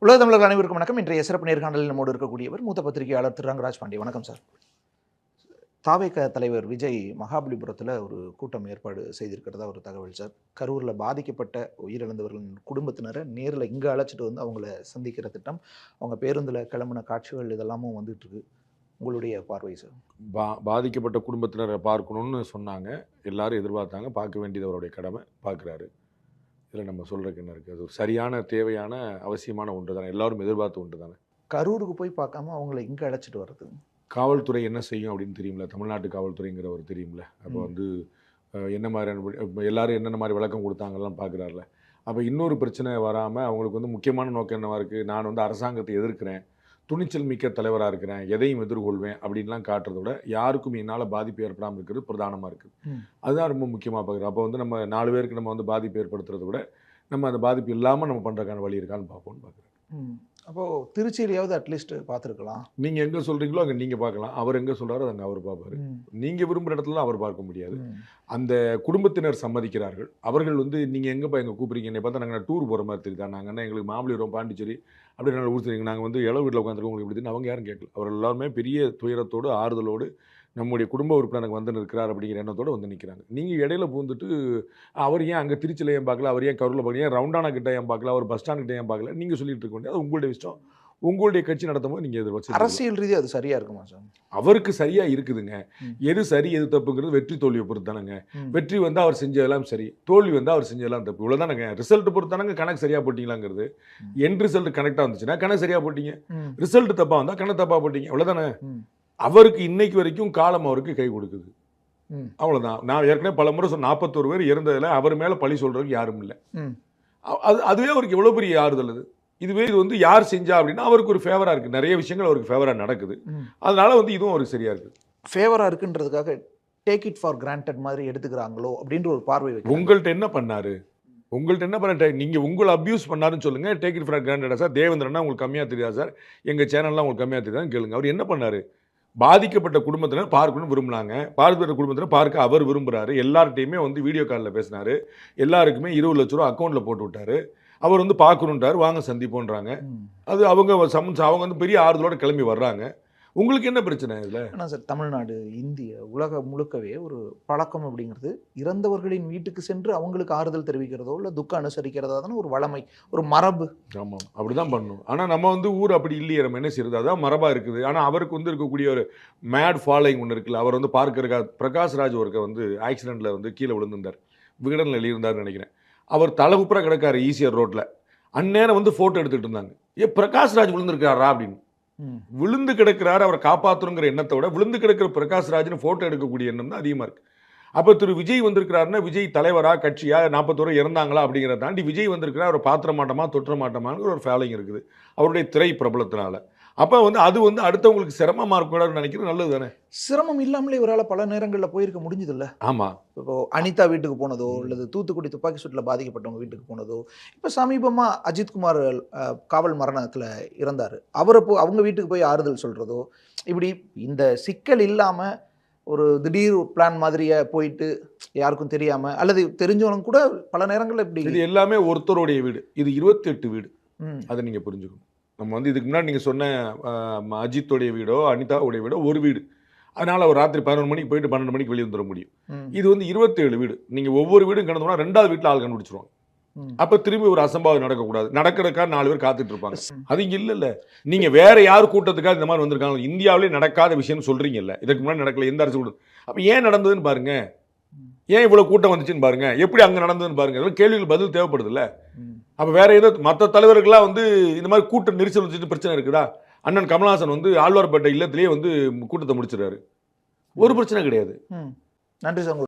உலக தமிழர்கள் அனைவருக்கும் வணக்கம். இன்றைய சிறப்பு நேர்காணலில் நம்மோடு இருக்கக்கூடியவர் மூத்த பத்திரிகையாளர் திரு ரங்கராஜ் பாண்டே. வணக்கம் சார். தாவேக தலைவர் விஜய் மகாபலிபுரத்தில் ஒரு கூட்டம் ஏற்பாடு செய்திருக்கிறதா ஒரு தகவல் சார். கரூரில் பாதிக்கப்பட்ட உயிரிழந்தவர்களின் குடும்பத்தினரை நேரில் இங்கே அழைச்சிட்டு வந்து அவங்கள சந்திக்கிற திட்டம், அவங்க பேருந்தில் கிளம்பின காட்சிகள் இதெல்லாமும் வந்துட்டு இருக்கு. உங்களுடைய பார்வை சார்? பாதிக்கப்பட்ட குடும்பத்தினரை பார்க்கணும்னு சொன்னாங்க. எல்லாரும் எதிர்பார்த்தாங்க. பார்க்க வேண்டியது அவருடைய கடமை. பார்க்குறாரு. இதில் நம்ம சொல்கிறதுக்கு என்ன இருக்குது? அது ஒரு சரியான, தேவையான, அவசியமான ஒன்று தானே. எல்லாரும் எதிர்பார்த்த ஒன்று தானே. கரூருக்கு போய் பார்க்காம அவங்கள இங்கே அழைச்சிட்டு வர்றது, காவல்துறை என்ன செய்யும் அப்படின்னு தெரியும்ல. தமிழ்நாட்டு காவல்துறைங்கிற ஒரு தெரியும்ல. அப்போ வந்து என்ன மாதிரியான எல்லாரும் என்னென்ன மாதிரி விளக்கம் கொடுத்தாங்கலாம் பார்க்குறாருல. அப்போ இன்னொரு பிரச்சனை வராமல் அவங்களுக்கு வந்து முக்கியமான நோக்கம் என்னவாக இருக்குது? நான் வந்து அரசாங்கத்தை எதிர்க்கிறேன், துணிச்சல் மிக்க தலைவராக இருக்கிறேன், எதையும் எதிர்கொள்வேன் அப்படின்லாம் காட்டுறத விட யாருக்கும் என்னால் பாதிப்பு ஏற்படாமல் இருக்கிறது பிரதானமாக இருக்குது. அதுதான் ரொம்ப முக்கியமாக பார்க்குறோம். அப்போ வந்து நம்ம 4 பேருக்கு நம்ம வந்து பாதிப்பு ஏற்படுத்துறத விட நம்ம அந்த பாதிப்பு இல்லாமல் நம்ம பண்ணுறதுக்கான வழி இருக்கான்னு பார்ப்போம்னு பார்க்குறேன். அப்போது திருச்சியிலையாவது அட்லீஸ்ட் பார்த்துருக்கலாம். நீங்கள் எங்கே சொல்கிறீங்களோ அங்கே நீங்கள் பார்க்கலாம். அவர் எங்கே சொல்கிறாரோ அங்கே அவர் பார்ப்பார். நீங்கள் விரும்புகிற இடத்துல அவர் பார்க்க முடியாது. அந்த குடும்பத்தினர் சம்மதிக்கிறார்கள். அவர்கள் வந்து நீங்கள் எங்கேப்பா எங்கே கூப்பிட்றீங்க, என்னை பார்த்தா நாங்கள் டூர் போகிற மாதிரி தெரியுதா, நாங்கள் என்ன எங்களுக்கு மாமல்லபுரம், பாண்டிச்சேரி அப்படி நல்ல ஊர் தெரியுங்க, நாங்கள் வந்து இளவு வீட்டில் உட்காந்துருக்கோம் உங்களுக்கு இப்படின்னு அவங்க யாரும் கேட்கல. அவர் எல்லாருமே பெரிய துயரத்தோடு ஆறுதலோடு நம்முடைய குடும்ப உறுப்பினருக்கு வந்து நிற்கிறார் அப்படிங்கிற எண்ணத்தோடு வந்து நிற்கிறாங்க. நீங்கள் இடையில பூந்துட்டு அவர் ஏன் அங்கே திருச்சியில் ஏன் பார்க்கல, அவர் ஏன் கரூரில் பார்க்கல, ஏன் ரவுண்டானா கிட்ட ஏன் பார்க்கல, அவர் பஸ் ஸ்டாண்ட் கிட்ட ஏன் பார்க்கல, நீங்கள் சொல்லிட்டு இருக்க வேண்டியது அது உங்களுடைய இஷ்டம். உங்களுடைய கட்சி நடத்தும் போது நீங்கள் எதிர்பார்த்து அரசியல் ரீதியாக அது சரியாக இருக்குமா சார்? அவருக்கு சரியாக இருக்குதுங்க. எது சரி எது தப்புங்கிறது வெற்றி தோல்வியை பொறுத்தானுங்க. வெற்றி வந்து அவர் செஞ்சதெல்லாம் சரி, தோல்வி வந்து அவர் செஞ்சதெல்லாம் தப்பு. இவ்வளோதானங்க. ரிசல்ட் பொறுத்தானங்க கணக்கு சரியாக போட்டிங்களாங்கிறது. என் ரிசல்ட் கனெக்டாக வந்துச்சுன்னா கணக்கு சரியாக போட்டிங்க, ரிசல்ட் தப்பாக வந்தால் கணக்கு தப்பாக போட்டிங்க. இவ்வளோதானே. அவருக்கு இன்னைக்கு வரைக்கும் காலம் அவருக்கு கை கொடுக்குது. அவ்வளோதான். நான் ஏற்கனவே பல முறை 41 பேர் இறந்ததில் அவர் மேலே பழி சொல்கிறதுக்கு யாரும் இல்லை. அதுவே அவருக்கு எவ்வளோ பெரிய ஆறுதல். இதுவே இது வந்து யார் செஞ்சா அப்படின்னா அவருக்கு ஒரு ஃபேவராக இருக்குது. நிறைய விஷயங்கள் அவருக்கு ஃபேவராக நடக்குது. அதனால வந்து இதுவும் அவருக்கு சரியாக இருக்குது. ஃபேவராக இருக்குன்றதுக்காக டேக் இட் ஃபார் கிராண்டட் மாதிரி எடுத்துக்கிறாங்களோ அப்படின்ற ஒரு பார்வை. உங்கள்கிட்ட என்ன பண்ணாரு, உங்கள்கிட்ட என்ன பண்ண, நீங்கள் உங்களை அப்யூஸ் பண்ணாருன்னு சொல்லுங்கள். டேக் இட் ஃபார் கிராண்டடா சார்? தேவேந்திரனா உங்களுக்கு கம்மியாக தெரியாது சார், எங்கள் சேனல்லாம் உங்களுக்கு கம்மியாக தெரியாதுன்னு கேளுங்க. அவர் என்ன பண்ணார்? பாதிக்கப்பட்ட குடும்பத்தினர் பார்க்கணும்னு விரும்பினாங்க. பாதிக்கப்பட்ட குடும்பத்தினர் பார்க்க அவர் விரும்புகிறாரு. எல்லார்ட்டையுமே வந்து வீடியோ காலில் பேசினார். எல்லாருக்குமே 20 லட்ச ரூபா அக்கௌண்ட்டில் போட்டு விட்டார். அவர் வந்து பார்க்கணுன்றார், வாங்க சந்திப்போன்றாங்க. அது அவங்க வந்து பெரிய ஆறுதலோடு கிளம்பி வர்றாங்க. உங்களுக்கு என்ன பிரச்சனை இதில்? ஆனால் சார், தமிழ்நாடு, இந்திய, உலகம் முழுக்கவே ஒரு பழக்கம் அப்படிங்கிறது இறந்தவர்களின் வீட்டுக்கு சென்று அவங்களுக்கு ஆறுதல் தெரிவிக்கிறதோ இல்லை துக்கம் அனுசரிக்கிறதா தானே ஒரு வளமை, ஒரு மரபு. ஆமாம், அப்படி தான் பண்ணணும். ஆனால் நம்ம வந்து ஊர் அப்படி இல்லையே, நம்ம என்ன செய்யறது, அதான் மரபாக இருக்குது. ஆனால் அவருக்கு வந்து இருக்கக்கூடிய ஒரு மேட் ஃபாலோயிங் ஒன்று இருக்குல்ல. அவர் வந்து பார்க்கறக்கா பிரகாஷ்ராஜ் ஒருக்க வந்து ஆக்சிடெண்ட்டில் வந்து கீழே விழுந்திருந்தார், விகடன் எழுதியிருந்தார்னு நினைக்கிறேன். அவர் தலைகுப்புற கிடக்காரு ஈசிஆர் ரோட்டில். அந்நேரம் வந்து ஃபோட்டோ எடுத்துகிட்டு இருந்தாங்க. பிரகாஷ்ராஜ் விழுந்திருக்காரா அப்படின்னு. விழுந்து கிடக்கிறாரு, அவரை காப்பாற்றணுங்கிற எண்ணத்தை விட விழுந்து கிடக்கிற பிரகாஷ்ராஜ்னு ஃபோட்டோ எடுக்கக்கூடிய எண்ணம் தான் அதிகமாக இருக்குது. அப்போ திரு விஜய் வந்திருக்கிறாருன்னா விஜய் தலைவரா, கட்சியா, 41 இறந்தாங்களா அப்படிங்கிறத தாண்டி விஜய் வந்திருக்கிறார், அவரை பாத்திர மாட்டோமா தொற்ற மாட்டோமாங்கிற ஒரு ஃபேலிங் இருக்குது அவருடைய திரை பிரபலத்தினால. அப்போ வந்து அது வந்து அடுத்தவங்களுக்கு சிரமமாக இருக்கக்கூடாதுன்னு நினைக்கிறது நல்லது தானே. சிரமம் இல்லாமலே இவரால் பல நேரங்களில் போயிருக்க முடிஞ்சதில்ல. ஆமாம். இப்போ அனிதா வீட்டுக்கு போனதோ, அல்லது தூத்துக்குடி துப்பாக்கி சூட்டில் பாதிக்கப்பட்டவங்க வீட்டுக்கு போனதோ, இப்போ சமீபமாக அஜித்குமார் காவல் மரணத்தில் இறந்தார், அவரை அவங்க வீட்டுக்கு போய் ஆறுதல் சொல்கிறதோ, இப்படி இந்த சிக்கல் இல்லாமல் ஒரு திடீர் பிளான் மாதிரியே போயிட்டு யாருக்கும் தெரியாமல் அல்லது தெரிஞ்சவனும் கூட பல நேரங்களில் இப்படி. இது எல்லாமே ஒருத்தருடைய வீடு, இது 28 வீடு. அதை நீங்கள் புரிஞ்சுக்கணும். நம்ம வந்து இதுக்கு முன்னாடி நீங்கள் சொன்ன அஜித்தோடைய வீடோ அனிதாவுடைய வீடோ ஒரு வீடு. அதனால் அவர் ராத்திரி 11 மணிக்கு போயிட்டு 12 மணிக்கு வெளியே வந்துட முடியும். இது வந்து 27 வீடு. நீங்கள் ஒவ்வொரு வீடும் கிடந்தோம்னா 2வது வீட்டில் ஆள் கண்டுபிடிச்சிருவாங்க. அப்போ திரும்பி ஒரு அசம்பாவிதம் நடக்கக்கூடாது. நடக்கிறதுக்காக 4 பேர் காத்துட்டு இருப்பாங்க. அது இங்கே இல்லை. நீங்கள் வேற யார் கூட்டத்துக்காக இந்த மாதிரி வந்திருக்காங்க? இந்தியாவிலே நடக்காத விஷயம்னு சொல்கிறீங்கல்ல, இதுக்கு முன்னாடி நடக்கல எந்த அரசு கூட்டம். அப்போ ஏன் நடந்ததுன்னு பாருங்க, ஏன் இவ்வளோ கூட்டம் வந்துச்சுன்னு பாருங்க, எப்படி அங்கே நடந்ததுன்னு பாருங்க. அதெல்லாம் கேள்விகள் பதில் தேவைப்படுது இல்லை. அப்போ வேற ஏதோ மற்ற தலைவர்களாக வந்து இந்த மாதிரி கூட்ட நெரிசல் வச்சுட்டு பிரச்சனை இருக்குதா? அண்ணன் கமல்ஹாசன் வந்து ஆழ்வார்பேட்டை இல்லத்திலேயே வந்து கூட்டத்தை முடிச்சிடறாரு, ஒரு பிரச்சனை கிடையாது. நன்றி சார்.